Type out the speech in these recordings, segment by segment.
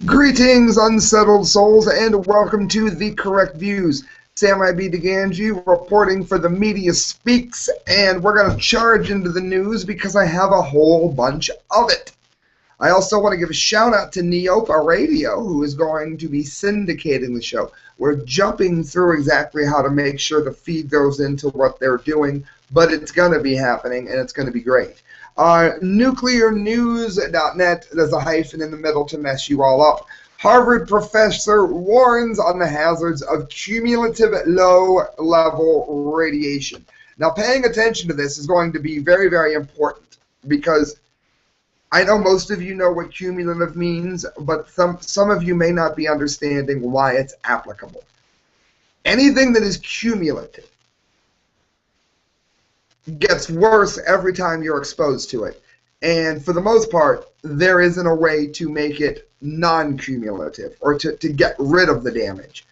Greetings, unsettled souls, and welcome to The Correct Views. Sam I.B. DeGangi reporting for the Media Speaks, and we're going to charge into the news because I have a whole bunch of it. I also want to give a shout out to Neopa Radio, who is going to be syndicating the show. We're jumping through exactly how to make sure the feed goes into what they're doing, but it's going to be happening, and it's going to be great. Nuclearnews.net, there's a hyphen in the middle to mess you all up. Harvard professor warns on the hazards of cumulative low-level radiation. Now, paying attention to this is going to be very, very important because I know most of you know what cumulative means, but some of you may not be understanding why it's applicable. Anything that is cumulative gets worse every time you're exposed to it. And for the most part, there isn't a way to make it non-cumulative or to get rid of the damage.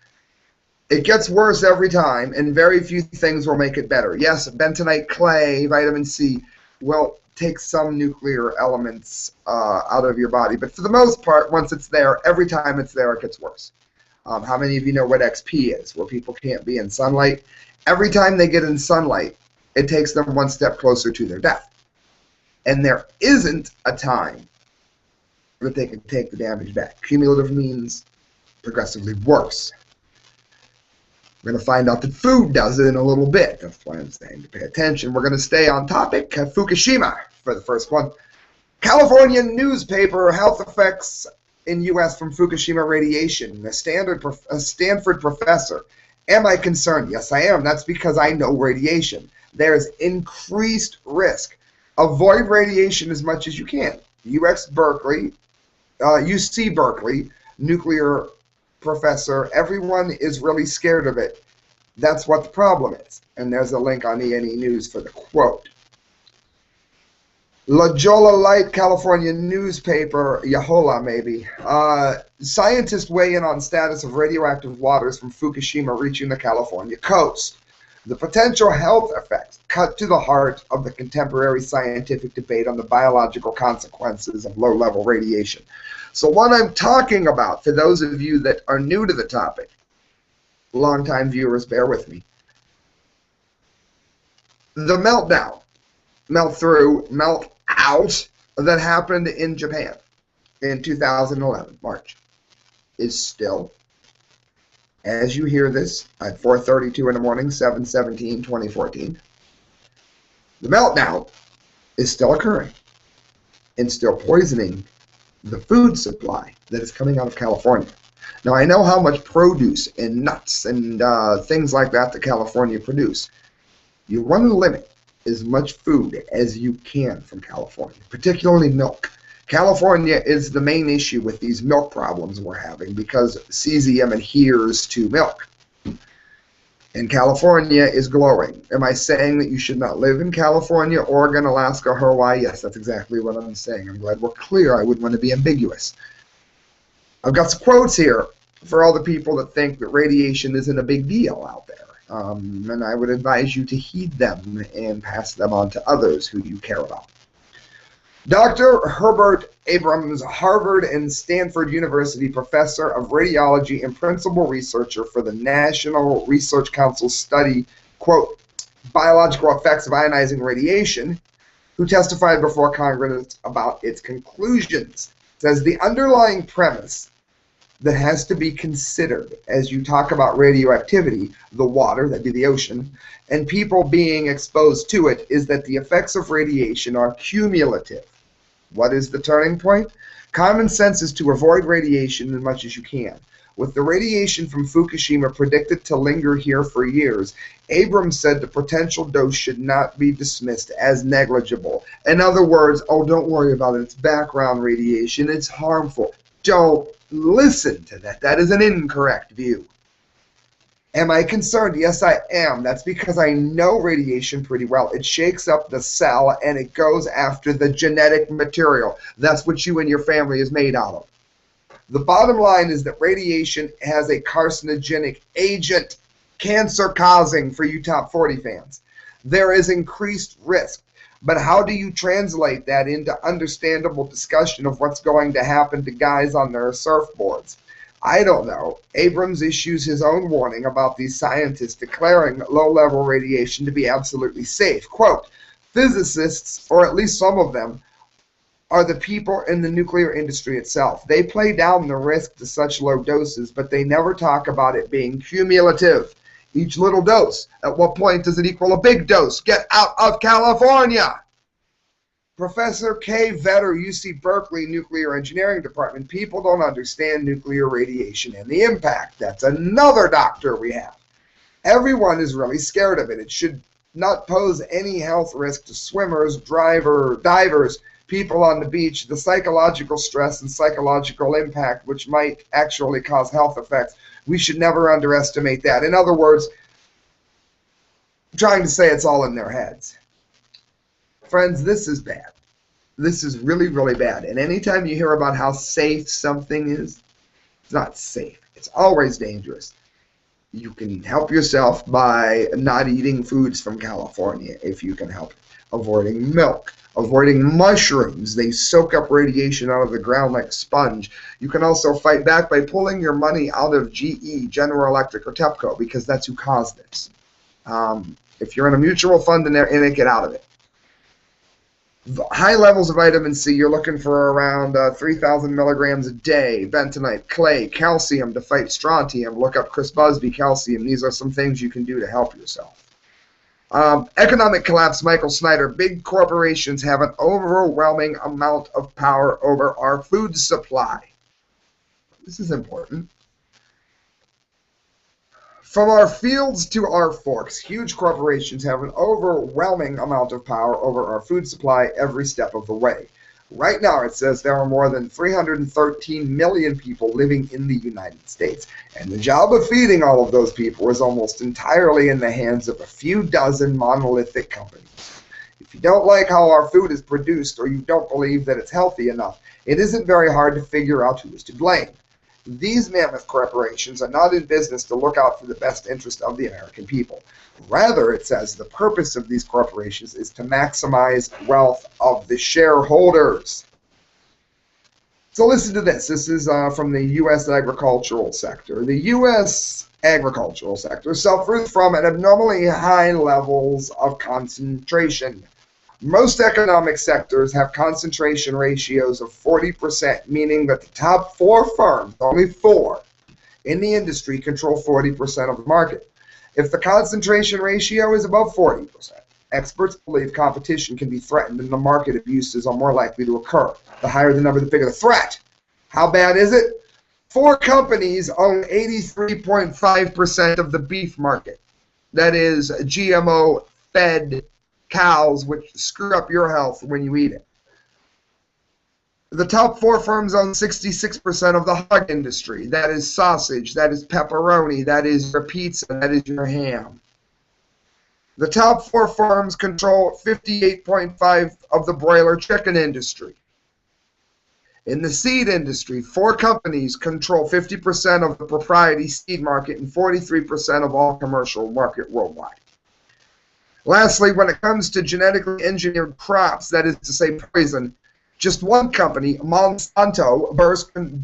It gets worse every time, and very few things will make it better. Yes, bentonite clay, vitamin C will take some nuclear elements out of your body. But for the most part, once it's there, every time it's there, it gets worse. How many of you know what XP is, where people can't be in sunlight? Every time they get in sunlight, it takes them one step closer to their death. And there isn't a time that they can take the damage back. Cumulative means progressively worse. We're going to find out that food does it in a little bit. That's why I'm saying to pay attention. We're going to stay on topic. Fukushima for the first one. California newspaper, health effects in U.S. from Fukushima radiation. A Stanford professor. Am I concerned? Yes, I am. That's because I know radiation. There's increased risk. Avoid radiation as much as you can. UC Berkeley, nuclear professor, everyone is really scared of it. That's what the problem is. And there's a link on E&E News for the quote. La Jolla Light, California newspaper, Yahola maybe. Scientists weigh in on status of radioactive waters from Fukushima reaching the California coast. The potential health effects cut to the heart of the contemporary scientific debate on the biological consequences of low-level radiation. So what I'm talking about, for those of you that are new to the topic, longtime viewers, bear with me. The meltdown, melt through, melt out, that happened in Japan in 2011, March, is still, as you hear this, at 4:32 in the morning, 7/17/2014, the meltdown is still occurring and still poisoning the food supply that is coming out of California. Now, I know how much produce and nuts and things like that California produce. You want to limit as much food as you can from California, particularly milk. California is the main issue with these milk problems we're having because cesium adheres to milk. And California is glowing. Am I saying that you should not live in California, Oregon, Alaska, Hawaii? Yes, that's exactly what I'm saying. I'm glad we're clear. I wouldn't want to be ambiguous. I've got some quotes here for all the people that think that radiation isn't a big deal out there. And I would advise you to heed them and pass them on to others who you care about. Dr. Herbert Abrams, Harvard and Stanford University professor of radiology and principal researcher for the National Research Council study, quote, biological effects of ionizing radiation, who testified before Congress about its conclusions, says the underlying premise that has to be considered as you talk about radioactivity, the water, that'd be the ocean, and people being exposed to it, is that the effects of radiation are cumulative. What is the turning point? Common sense is to avoid radiation as much as you can. With the radiation from Fukushima predicted to linger here for years, Abrams said the potential dose should not be dismissed as negligible. In other words, oh, don't worry about it. It's background radiation. It's harmful. Don't listen to that. That is an incorrect view. Am I concerned? Yes, I am. That's because I know radiation pretty well. It shakes up the cell and it goes after the genetic material. That's what you and your family is made out of. The bottom line is that radiation has a carcinogenic agent, cancer causing for you top 40 fans. There is increased risk. But how do you translate that into understandable discussion of what's going to happen to guys on their surfboards? I don't know. Abrams issues his own warning about these scientists declaring low-level radiation to be absolutely safe. Quote, physicists, or at least some of them, are the people in the nuclear industry itself. They play down the risk to such low doses, but they never talk about it being cumulative. Each little dose, at what point does it equal a big dose? Get out of California! Professor Kay Vetter, UC Berkeley Nuclear Engineering Department. People don't understand nuclear radiation and the impact. That's another doctor we have. Everyone is really scared of it. It should not pose any health risk to swimmers, divers, people on the beach. The psychological stress and psychological impact, which might actually cause health effects, we should never underestimate that. In other words, I'm trying to say it's all in their heads. Friends, this is bad. This is really, really bad. And anytime you hear about how safe something is, it's not safe. It's always dangerous. You can help yourself by not eating foods from California if you can help it. Avoiding milk. Avoiding mushrooms. They soak up radiation out of the ground like a sponge. You can also fight back by pulling your money out of GE, General Electric, or TEPCO, because that's who caused this. If you're in a mutual fund in it, get out of it. High levels of vitamin C, you're looking for around 3,000 milligrams a day. Bentonite, clay, calcium to fight strontium. Look up Chris Busby, calcium. These are some things you can do to help yourself. Economic collapse, Michael Snyder. Big corporations have an overwhelming amount of power over our food supply. This is important. From our fields to our forks, huge corporations have an overwhelming amount of power over our food supply every step of the way. Right now, it says there are more than 313 million people living in the United States, and the job of feeding all of those people is almost entirely in the hands of a few dozen monolithic companies. If you don't like how our food is produced, or you don't believe that it's healthy enough, it isn't very hard to figure out who is to blame. These mammoth corporations are not in business to look out for the best interest of the American people. Rather, it says the purpose of these corporations is to maximize wealth of the shareholders. So listen to this. This is from the U.S. agricultural sector. The U.S. agricultural sector suffers from abnormally high levels of concentration. Most economic sectors have concentration ratios of 40%, meaning that the top 4 firms, only 4, in the industry control 40% of the market. If the concentration ratio is above 40%, experts believe competition can be threatened and the market abuses are more likely to occur. The higher the number, the bigger the threat. How bad is it? 4 companies own 83.5% of the beef market. That is GMO-fed cows, which screw up your health when you eat it. The top 4 firms own 66% of the hog industry. That is sausage, that is pepperoni, that is your pizza, that is your ham. The top 4 firms control 58.5% of the broiler chicken industry. In the seed industry, 4 companies control 50% of the proprietary seed market and 43% of all commercial market worldwide. Lastly, when it comes to genetically engineered crops, that is to say poison, just one company, Monsanto,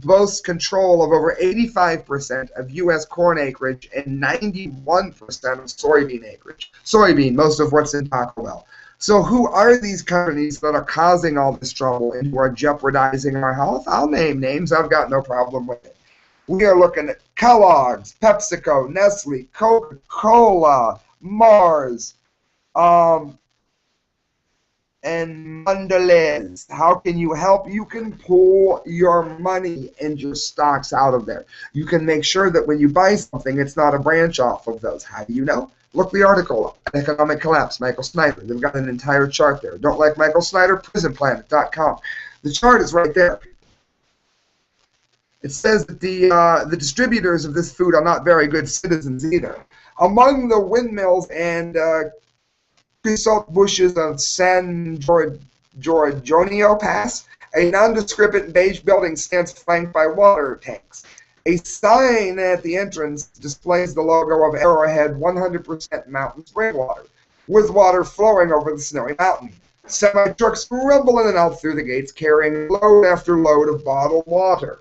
boasts control of over 85% of U.S. corn acreage and 91% of soybean acreage. Soybean, most of what's in Taco Bell. So who are these companies that are causing all this trouble and who are jeopardizing our health? I'll name names. I've got no problem with it. We are looking at Kellogg's, PepsiCo, Nestle, Coca-Cola, Mars, and Mondelez. How can you help? You can pull your money and your stocks out of there. You can make sure that when you buy something, it's not a branch off of those. How do you know? Look the article up. Economic Collapse, Michael Snyder. They've got an entire chart there. Don't like Michael Snyder? PrisonPlanet.com. The chart is right there. It says that the distributors of this food are not very good citizens either. Among the windmills and pre-salt bushes of San Giorgio Pass, a nondescript beige building stands flanked by water tanks. A sign at the entrance displays the logo of Arrowhead 100% mountain spring water, with water flowing over the snowy mountain. Semi-trucks rumble in and out through the gates, carrying load after load of bottled water.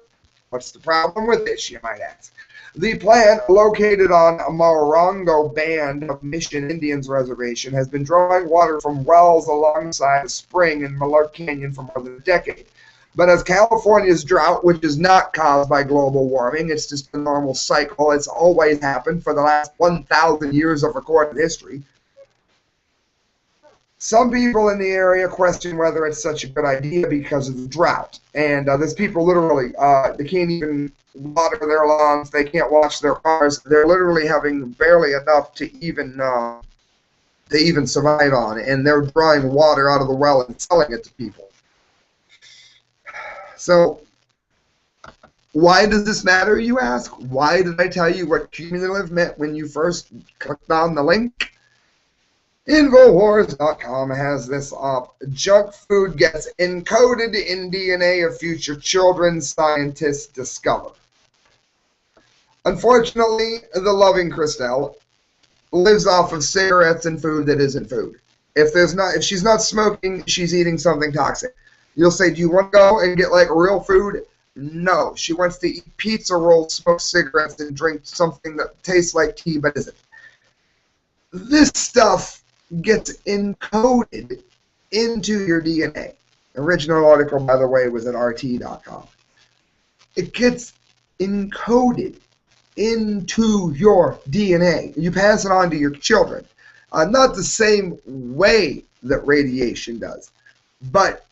What's the problem with this, you might ask? The plant, located on a Morongo Band of Mission Indians Reservation, has been drawing water from wells alongside a spring in Malheur Canyon for more than a decade. But as California's drought, which is not caused by global warming, it's just a normal cycle, it's always happened for the last 1,000 years of recorded history. Some people in the area question whether it's such a good idea because of the drought. And there's people literally, they can't even water their lawns, they can't wash their cars, they're literally having barely enough to even survive on, and they're drawing water out of the well and selling it to people. So, why does this matter, you ask? Why did I tell you what cumulative meant when you first clicked on the link? Infowars.com has this up. Junk food gets encoded in DNA of future children, scientists discover. Unfortunately, the loving Christelle lives off of cigarettes and food that isn't food. If she's not smoking, she's eating something toxic. You'll say, do you want to go and get like real food? No, she wants to eat pizza rolls, smoke cigarettes, and drink something that tastes like tea but isn't. This stuff gets encoded into your DNA. Original article, by the way, was at RT.com. It gets encoded into your DNA. You pass it on to your children. Not the same way that radiation does, but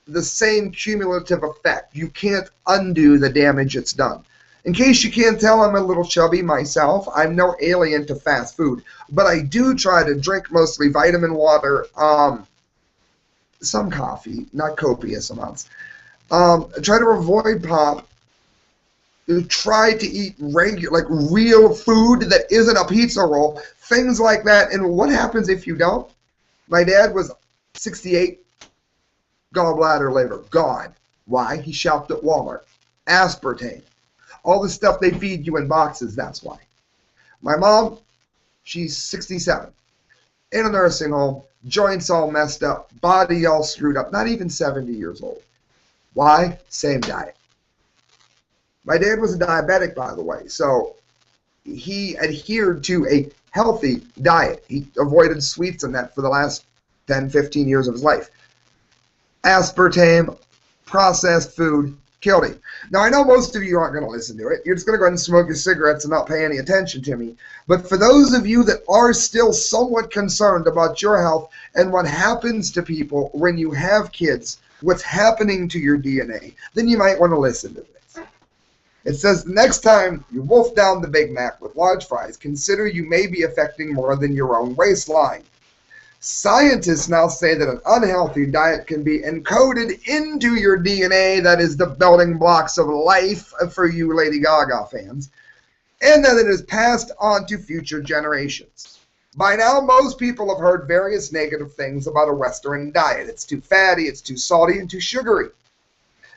the same cumulative effect. You can't undo the damage it's done. In case you can't tell, I'm a little chubby myself. I'm no alien to fast food, but I do try to drink mostly vitamin water, some coffee, not copious amounts. Try to avoid pop. Try to eat real food that isn't a pizza roll, things like that. And what happens if you don't? My dad was 68, gallbladder, liver, gone. Why? He shopped at Walmart. Aspartame. All the stuff they feed you in boxes, that's why. My mom, she's 67, in a nursing home, joints all messed up, body all screwed up, not even 70 years old. Why? Same diet. My dad was a diabetic, by the way, so he adhered to a healthy diet. He avoided sweets and that for the last 10, 15 years of his life. Aspartame, processed food, killed him. Now, I know most of you aren't going to listen to it. You're just going to go ahead and smoke your cigarettes and not pay any attention to me. But for those of you that are still somewhat concerned about your health and what happens to people when you have kids, what's happening to your DNA, then you might want to listen to this. It says, next time you wolf down the Big Mac with large fries, consider you may be affecting more than your own waistline. Scientists now say that an unhealthy diet can be encoded into your DNA, that is the building blocks of life for you Lady Gaga fans, and that it is passed on to future generations. By now, most people have heard various negative things about a Western diet. It's too fatty, it's too salty, and too sugary.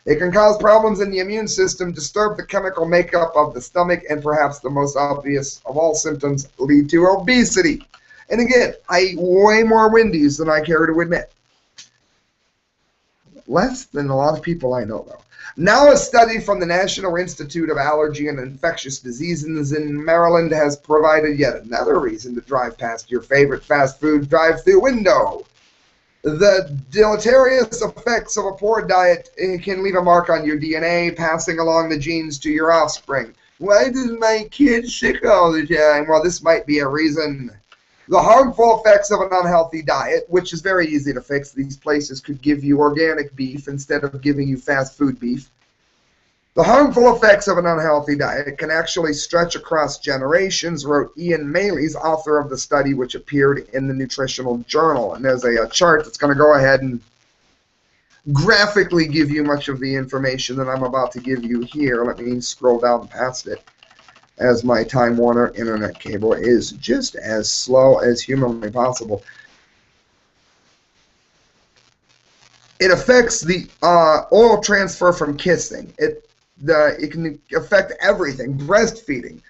It can cause problems in the immune system, disturb the chemical makeup of the stomach, and perhaps the most obvious of all symptoms, lead to obesity. And again, I eat way more Wendy's than I care to admit. Less than a lot of people I know, though. Now a study from the National Institute of Allergy and Infectious Diseases in Maryland has provided yet another reason to drive past your favorite fast food drive-through window. The deleterious effects of a poor diet can leave a mark on your DNA, passing along the genes to your offspring. Why does my kid sick all the time? Well, this might be a reason. The harmful effects of an unhealthy diet, which is very easy to fix. These places could give you organic beef instead of giving you fast food beef. The harmful effects of an unhealthy diet can actually stretch across generations, wrote Ian Maley's, author of the study, which appeared in the Nutritional Journal. And there's a chart that's going to go ahead and graphically give you much of the information that I'm about to give you here. Let me scroll down past it, as my Time Warner internet cable is just as slow as humanly possible. It affects the oil transfer from kissing. It can affect everything. Breastfeeding.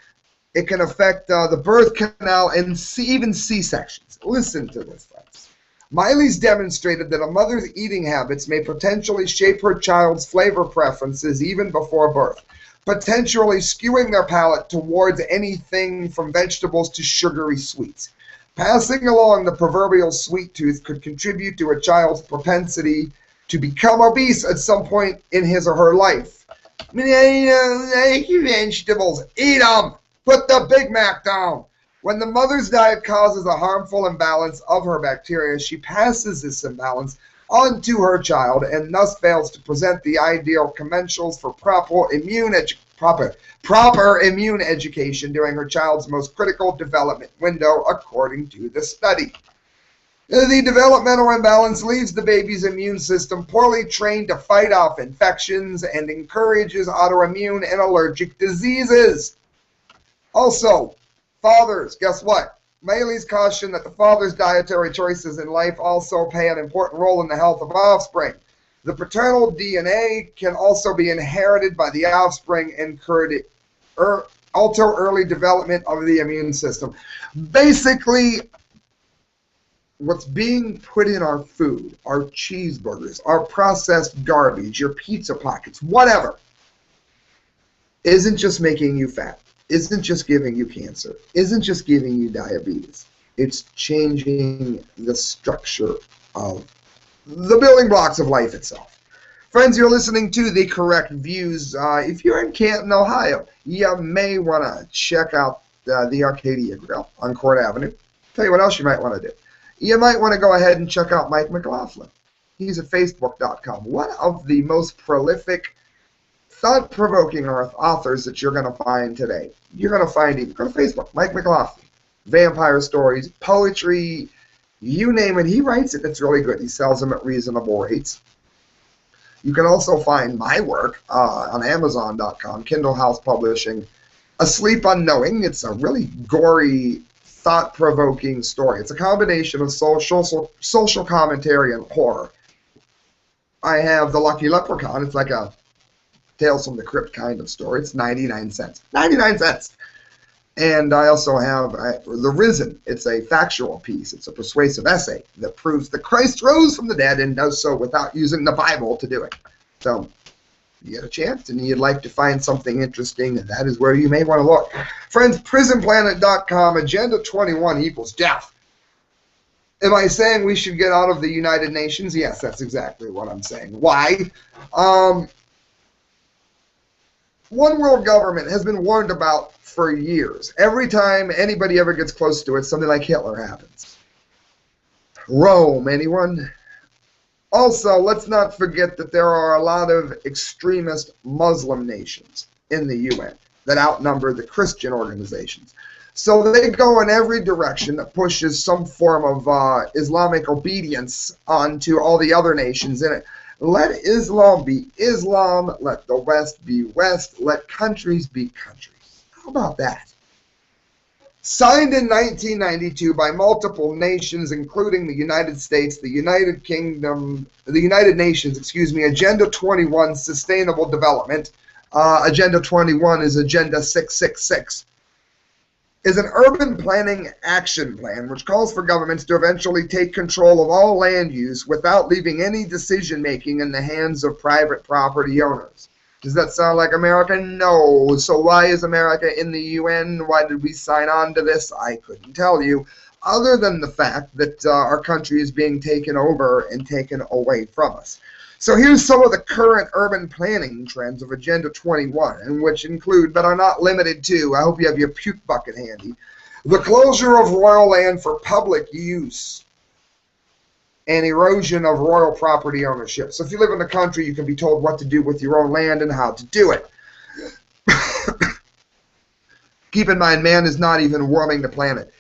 It can affect the birth canal and even C-sections. Listen to this, friends. Miley's demonstrated that a mother's eating habits may potentially shape her child's flavor preferences even before birth, potentially skewing their palate towards anything from vegetables to sugary sweets. Passing along the proverbial sweet tooth could contribute to a child's propensity to become obese at some point in his or her life. I mean, I like your vegetables. Eat them. Put the Big Mac down. When the mother's diet causes a harmful imbalance of her bacteria, she passes this imbalance on to her child and thus fails to present the ideal commensals for proper immune education during her child's most critical development window, according to the study. The developmental imbalance leaves the baby's immune system poorly trained to fight off infections and encourages autoimmune and allergic diseases. Also, fathers, guess what? Miley's caution that the father's dietary choices in life also play an important role in the health of offspring. The paternal DNA can also be inherited by the offspring and could alter early development of the immune system. Basically, what's being put in our food, our cheeseburgers, our processed garbage, your pizza pockets, whatever, isn't just making you fat, isn't just giving you cancer, isn't just giving you diabetes. It's changing the structure of the building blocks of life itself. Friends, you're listening to The Correct Views. If you're in Canton, Ohio, you may want to check out the Arcadia Grill on Court Avenue. Tell you what else you might want to do. You might want to go ahead and check out Mike McLaughlin. He's at Facebook.com. One of the most prolific, thought-provoking authors that you're going to find today. You're going to find him. Go to Facebook, Mike McLaughlin. Vampire stories, poetry, you name it. He writes it. It's really good. He sells them at reasonable rates. You can also find my work on Amazon.com, Kindle House Publishing. Asleep Unknowing. It's a really gory, thought-provoking story. It's a combination of social commentary and horror. I have The Lucky Leprechaun. It's like a Tales from the Crypt kind of story. It's 99 cents. 99 cents! And I also have The Risen. It's a factual piece. It's a persuasive essay that proves that Christ rose from the dead and does so without using the Bible to do it. So, you get a chance and you'd like to find something interesting, that is where you may want to look. Friends, prisonplanet.com, Agenda 21 equals death. Am I saying we should get out of the United Nations? Yes, that's exactly what I'm saying. Why? One world government has been warned about for years. Every time anybody ever gets close to it, something like Hitler happens. Rome, anyone? Also, let's not forget that there are a lot of extremist Muslim nations in the UN that outnumber the Christian organizations. So they go in every direction that pushes some form of Islamic obedience onto all the other nations in it. Let Islam be Islam. Let the West be West. Let countries be countries. How about that? Signed in 1992 by multiple nations, including the United States, the United Kingdom, the United Nations, Agenda 21, Sustainable Development. Agenda 21 is Agenda 666. Is an urban planning action plan which calls for governments to eventually take control of all land use without leaving any decision-making in the hands of private property owners. Does that sound like America? No. So why is America in the UN? Why did we sign on to this? I couldn't tell you, other than the fact that our country is being taken over and taken away from us. So here's some of the current urban planning trends of Agenda 21, and which include, but are not limited to, I hope you have your puke bucket handy, the closure of royal land for public use and erosion of royal property ownership. So if you live in the country, you can be told what to do with your own land and how to do it. Keep in mind, man is not even warming the planet.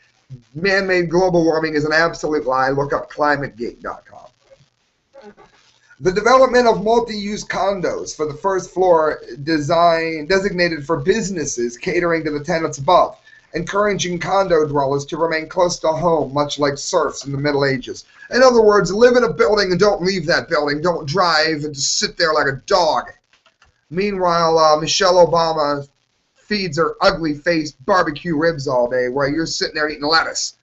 Man-made global warming is an absolute lie. Look up climategate.com. The development of multi-use condos for the first floor designated for businesses catering to the tenants above, encouraging condo dwellers to remain close to home, much like serfs in the Middle Ages. In other words, live in a building and don't leave that building. Don't drive and just sit there like a dog. Meanwhile, Michelle Obama feeds her ugly-faced barbecue ribs all day while you're sitting there eating lettuce.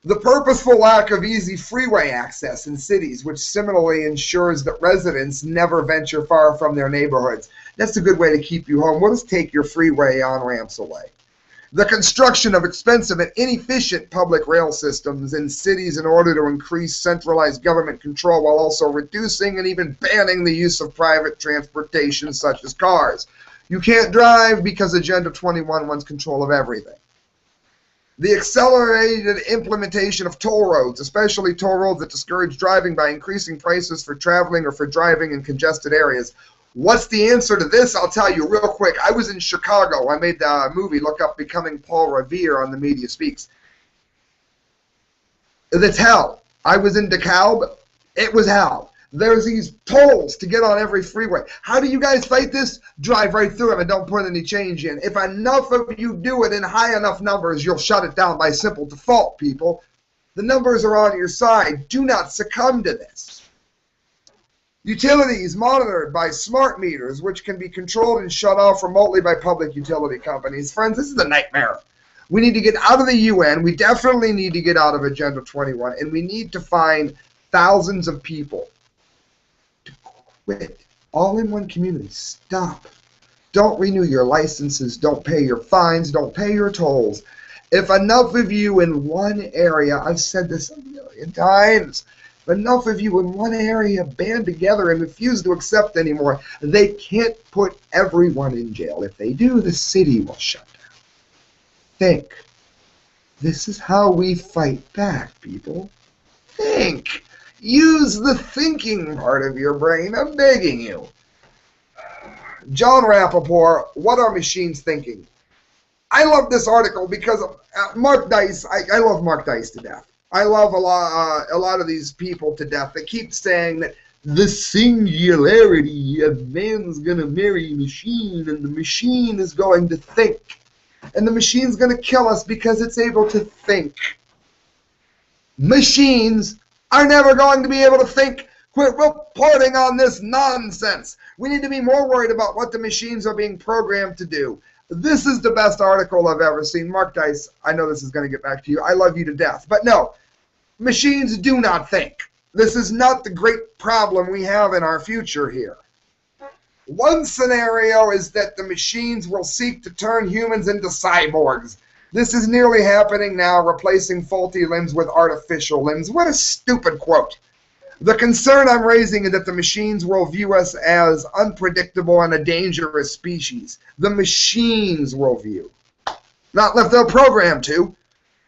The purposeful lack of easy freeway access in cities, which similarly ensures that residents never venture far from their neighborhoods. That's a good way to keep you home. We'll just take your freeway on-ramps away. The construction of expensive and inefficient public rail systems in cities in order to increase centralized government control while also reducing and even banning the use of private transportation such as cars. You can't drive because Agenda 21 wants control of everything. The accelerated implementation of toll roads, especially toll roads that discourage driving by increasing prices for traveling or for driving in congested areas. What's the answer to this? I'll tell you real quick. I was in Chicago. I made the movie, look up Becoming Paul Revere on the Media Speaks. It's hell. I was in DeKalb. It was hell. There's these tolls to get on every freeway. How do you guys fight this? Drive right through them and don't put any change in. If enough of you do it in high enough numbers, you'll shut it down by simple default, people. The numbers are on your side. Do not succumb to this. Utilities monitored by smart meters, which can be controlled and shut off remotely by public utility companies. Friends, this is a nightmare. We need to get out of the UN. We definitely need to get out of Agenda 21. And we need to find thousands of people to quit. All in one community. Stop. Don't renew your licenses. Don't pay your fines. Don't pay your tolls. If enough of you in one area, I've said this a million times, enough of you in one area band together and refuse to accept anymore, they can't put everyone in jail. If they do, the city will shut down. Think. This is how we fight back, people. Think. Use the thinking part of your brain. I'm begging you. John Rappaport, What Are Machines Thinking? I love this article because Mark Dice, I love Mark Dice to death. I love a lot of these people to death. They keep saying that the singularity of man's going to marry a machine and the machine is going to think. And the machine's going to kill us because it's able to think. Machines are never going to be able to think. Quit reporting on this nonsense. We need to be more worried about what the machines are being programmed to do. This is the best article I've ever seen. Mark Dice, I know this is going to get back to you. I love you to death. But no, machines do not think. This is not the great problem we have in our future here. One scenario is that the machines will seek to turn humans into cyborgs. This is nearly happening now, replacing faulty limbs with artificial limbs. What a stupid quote. The concern I'm raising is that the machines will view us as unpredictable and a dangerous species. The machines will view. Not if they're programmed to.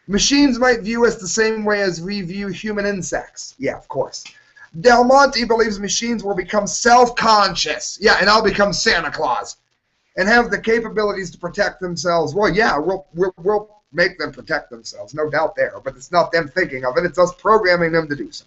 Machines might view us the same way as we view human insects. Yeah, of course. Del Monte believes machines will become self-conscious. Yeah, and I'll become Santa Claus. And have the capabilities to protect themselves. Well, yeah, we'll make them protect themselves. No doubt there. But it's not them thinking of it. It's us programming them to do so.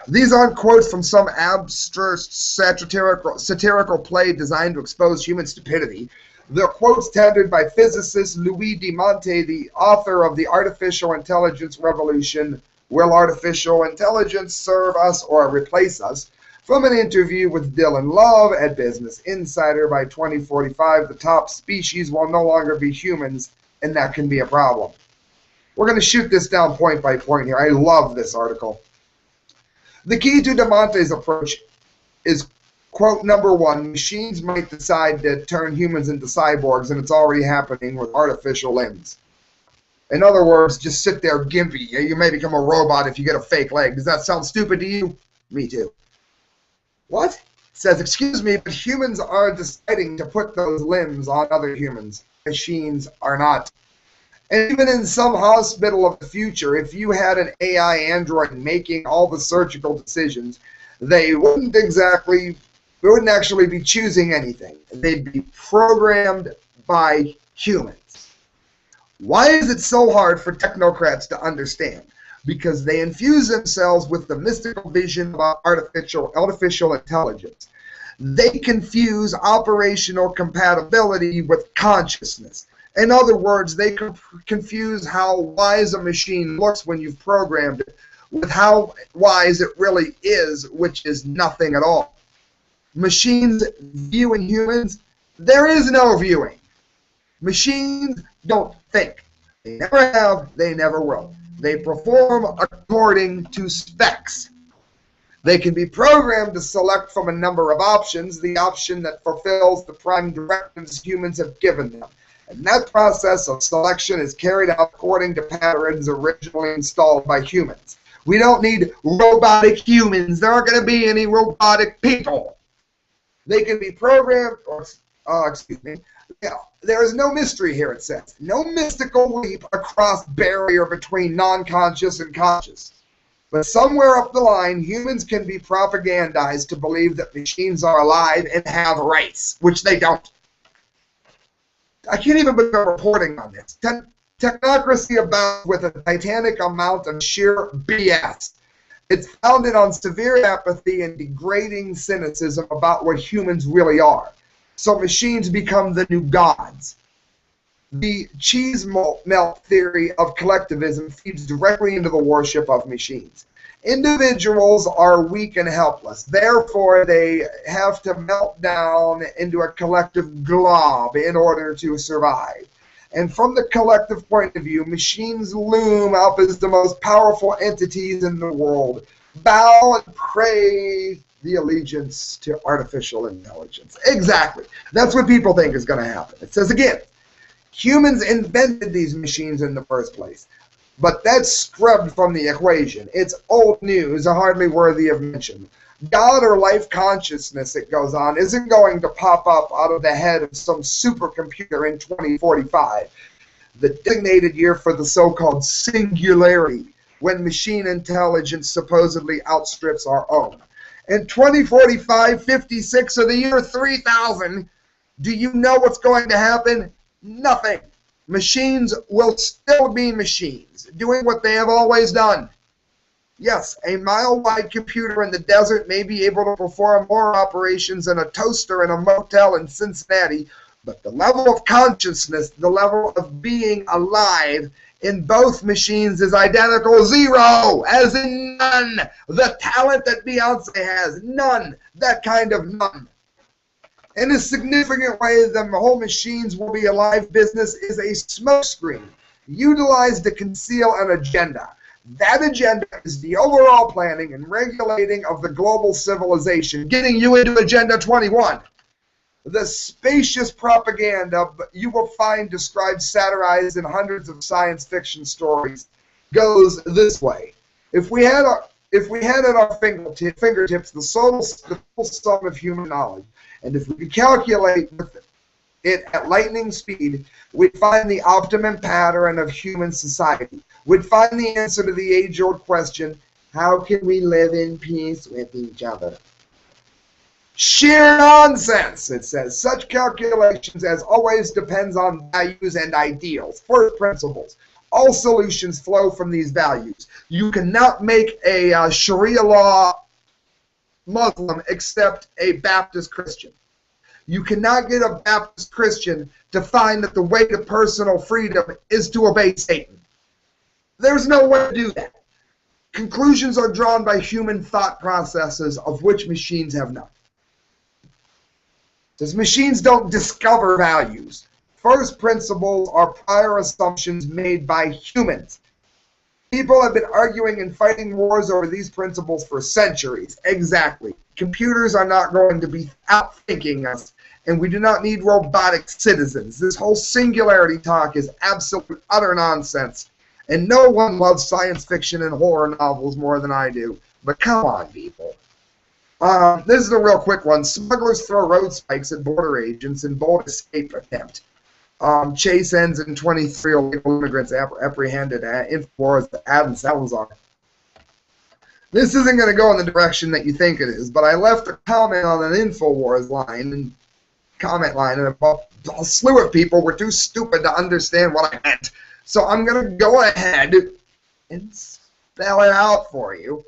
These aren't quotes from some abstract satirical play designed to expose human stupidity. They're quotes tendered by physicist Louis de Monte, the author of The Artificial Intelligence Revolution, Will Artificial Intelligence Serve Us or Replace Us? From an interview with Dylan Love at Business Insider. By 2045, the top species will no longer be humans, and that can be a problem. We're going to shoot this down point by point here. I love this article. The key to De Monte's approach is, quote, number one, machines might decide to turn humans into cyborgs, and it's already happening with artificial limbs. In other words, just sit there gimpy. You may become a robot if you get a fake leg. Does that sound stupid to you? Me too. What? It says, excuse me, but humans are deciding to put those limbs on other humans. Machines are not. And even in some hospital of the future, if you had an AI android making all the surgical decisions, they wouldn't actually be choosing anything. They'd be programmed by humans. Why is it so hard for technocrats to understand? Because they infuse themselves with the mystical vision about artificial intelligence. They confuse operational compatibility with consciousness. In other words, they confuse how wise a machine looks when you've programmed it with how wise it really is, which is nothing at all. Machines viewing humans, there is no viewing. Machines don't think. They never have, they never will. They perform according to specs. They can be programmed to select from a number of options, the option that fulfills the prime directives humans have given them. And that process of selection is carried out according to patterns originally installed by humans. We don't need robotic humans. There aren't going to be any robotic people. They can be programmed, there is no mystery here, it says. No mystical leap across barrier between non-conscious and conscious. But somewhere up the line, humans can be propagandized to believe that machines are alive and have rights, which they don't. I can't even believe I'm reporting on this. Technocracy abounds with a titanic amount of sheer BS. It's founded on severe apathy and degrading cynicism about what humans really are. So machines become the new gods. The cheese melt theory of collectivism feeds directly into the worship of machines. Individuals are weak and helpless. Therefore, they have to melt down into a collective glob in order to survive. And from the collective point of view, machines loom up as the most powerful entities in the world. Bow and pray the allegiance to artificial intelligence. Exactly. That's what people think is going to happen. It says again, humans invented these machines in the first place. But that's scrubbed from the equation. It's old news, hardly worthy of mention. God or life consciousness, it goes on, isn't going to pop up out of the head of some supercomputer in 2045, the designated year for the so-called singularity, when machine intelligence supposedly outstrips our own. In 2045, 56, or the year 3000, do you know what's going to happen? Nothing. Machines will still be machines, doing what they have always done. Yes, a mile-wide computer in the desert may be able to perform more operations than a toaster in a motel in Cincinnati, but the level of consciousness, the level of being alive in both machines is identical. Zero, as in none. The talent that Beyonce has, none. That kind of none. In a significant way, the whole machines will be alive business is a smokescreen utilized to conceal an agenda. That agenda is the overall planning and regulating of the global civilization, getting you into Agenda 21. The spacious propaganda you will find described, satirized in hundreds of science fiction stories goes this way. If we had at our fingertips the full sum of human knowledge, and if we could calculate it at lightning speed, we'd find the optimum pattern of human society. We'd find the answer to the age-old question, how can we live in peace with each other? Sheer nonsense, it says. Such calculations, as always, depends on values and ideals, first principles. All solutions flow from these values. You cannot make a Sharia law Muslim except a Baptist Christian. You cannot get a Baptist Christian to find that the way to personal freedom is to obey Satan. There's no way to do that. Conclusions are drawn by human thought processes of which machines have none. Because machines don't discover values. First principles are prior assumptions made by humans. People have been arguing and fighting wars over these principles for centuries. Exactly. Computers are not going to be outthinking us, and we do not need robotic citizens. This whole singularity talk is absolute, utter nonsense. And no one loves science fiction and horror novels more than I do. But come on, people. This is a real quick one. Smugglers throw road spikes at border agents in bold escape attempt. Chase ends in 23 illegal immigrants apprehended at InfoWars, Adam Salazar. This isn't going to go in the direction that you think it is, but I left a comment on an InfoWars comment line, and a slew of people were too stupid to understand what I meant. So I'm going to go ahead and spell it out for you.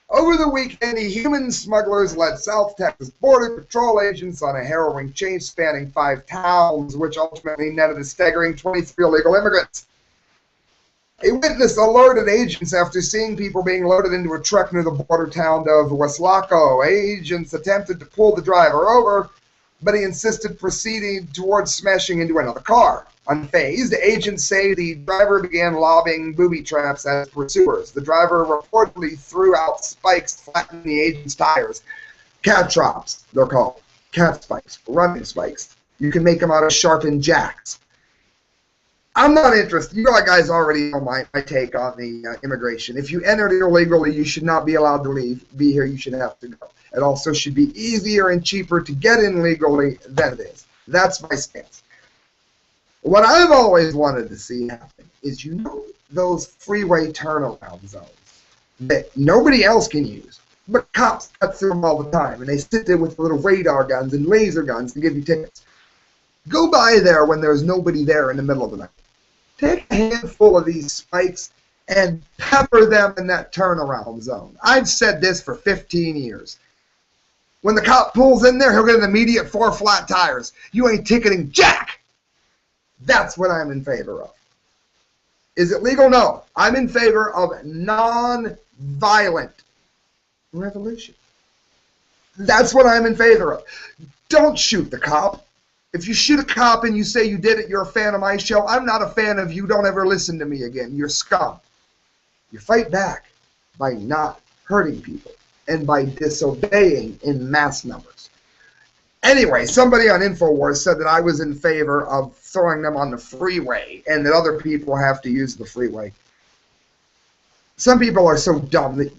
Over the weekend, the human smugglers led South Texas Border Patrol agents on a harrowing chase spanning 5 towns, which ultimately netted a staggering 23 illegal immigrants. A witness alerted agents after seeing people being loaded into a truck near the border town of Weslaco. Agents attempted to pull the driver over, but he insisted proceeding towards smashing into another car. Unfazed, agents say the driver began lobbing booby traps at his pursuers. The driver reportedly threw out spikes flattening the agent's tires. Cat traps, they're called. Cat spikes, running spikes. You can make them out of sharpened jacks. I'm not interested. You guys already know my take on the immigration. If you entered illegally, you should not be allowed to be here. You should have to go. It also should be easier and cheaper to get in legally than it is. That's my stance. What I've always wanted to see happen is, those freeway turnaround zones that nobody else can use, but cops cut through them all the time, and they sit there with little radar guns and laser guns to give you tickets. Go by there when there's nobody there in the middle of the night. Take a handful of these spikes and pepper them in that turnaround zone. I've said this for 15 years. When the cop pulls in there, he'll get an immediate 4 flat tires. You ain't ticketing jack! That's what I'm in favor of. Is it legal? No. I'm in favor of non-violent revolution. That's what I'm in favor of. Don't shoot the cop. If you shoot a cop and you say you did it, you're a fan of my show. I'm not a fan of you. Don't ever listen to me again. You're scum. You fight back by not hurting people and by disobeying in mass numbers. Anyway, somebody on InfoWars said that I was in favor of throwing them on the freeway and that other people have to use the freeway. Some people are so dumb that,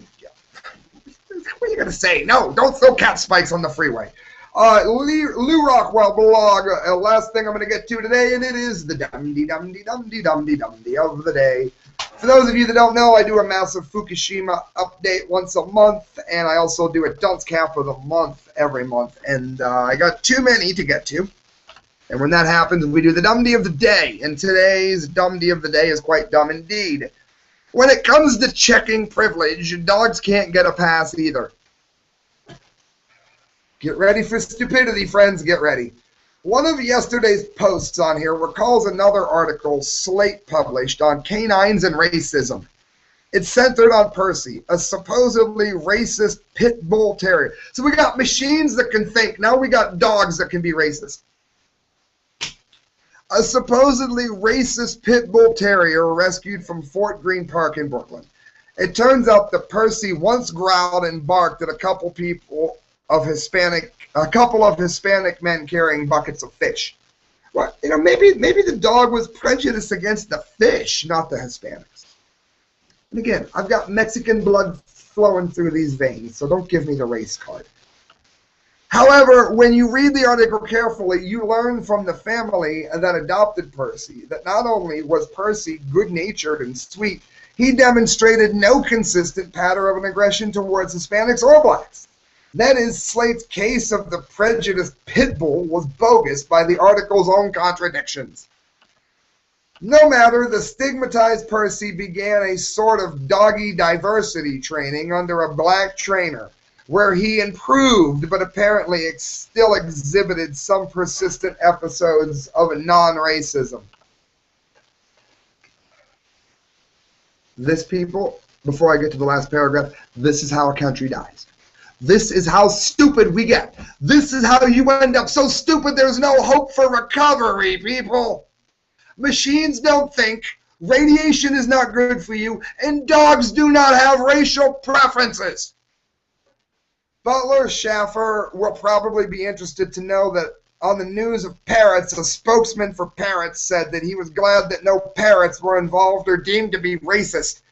what are you going to say? No, don't throw cat spikes on the freeway. Lou Rockwell blog, last thing I'm going to get to today, and it is the dum-de-dum-de-dum-de-dum-de-dum-de of the day. For those of you that don't know, I do a massive Fukushima update once a month, and I also do a dunce cap of the month every month, and I got too many to get to. And when that happens, we do the Dumdy of the Day, and today's Dumdy of the Day is quite dumb indeed. When it comes to checking privilege, dogs can't get a pass either. Get ready for stupidity, friends, get ready. One of yesterday's posts on here recalls another article Slate published on canines and racism. It's centered on Percy, a supposedly racist pit bull terrier. So we got machines that can think. Now we got dogs that can be racist. A supposedly racist pit bull terrier rescued from Fort Greene Park in Brooklyn. It turns out that Percy once growled and barked at a couple of Hispanic men carrying buckets of fish. Well, maybe the dog was prejudiced against the fish, not the Hispanics. And again, I've got Mexican blood flowing through these veins, so don't give me the race card. However, when you read the article carefully, you learn from the family that adopted Percy that not only was Percy good-natured and sweet, he demonstrated no consistent pattern of aggression towards Hispanics or blacks. That is, Slate's case of the prejudiced pit bull was bogus by the article's own contradictions. No matter, the stigmatized Percy began a sort of doggy diversity training under a black trainer, where he improved but apparently still exhibited some persistent episodes of non-racism. This, people, before I get to the last paragraph, this is how a country dies. This is how stupid we get. This is how you end up so stupid there's no hope for recovery, people. Machines don't think, radiation is not good for you, and dogs do not have racial preferences. Butler Schaffer will probably be interested to know that on the news of parrots, a spokesman for parrots said that he was glad that no parrots were involved or deemed to be racist.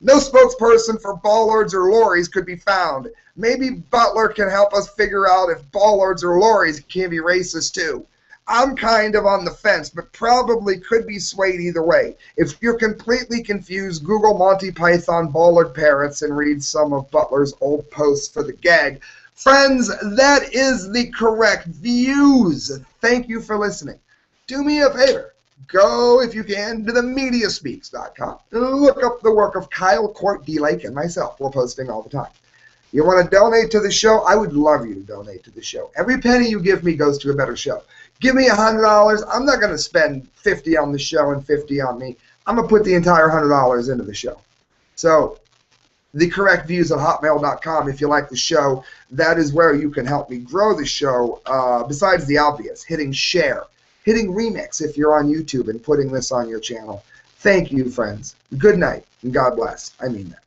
No spokesperson for bollards or lorries could be found. Maybe Butler can help us figure out if bollards or lorries can be racist too. I'm kind of on the fence, but probably could be swayed either way. If you're completely confused, Google Monty Python bollard parrots and read some of Butler's old posts for the gag. Friends, that is the correct views. Thank you for listening. Do me a favor. Go, if you can, to themediaspeaks.com and look up the work of Kyle Court D. Lake and myself. We're posting all the time. You want to donate to the show? I would love you to donate to the show. Every penny you give me goes to a better show. Give me $100. I'm not going to spend $50 on the show and $50 on me. I'm going to put the entire $100 into the show. So the correct views at hotmail.com. If you like the show, that is where you can help me grow the show, besides the obvious, hitting share, hitting remix if you're on YouTube and putting this on your channel. Thank you, friends. Good night, and God bless. I mean that.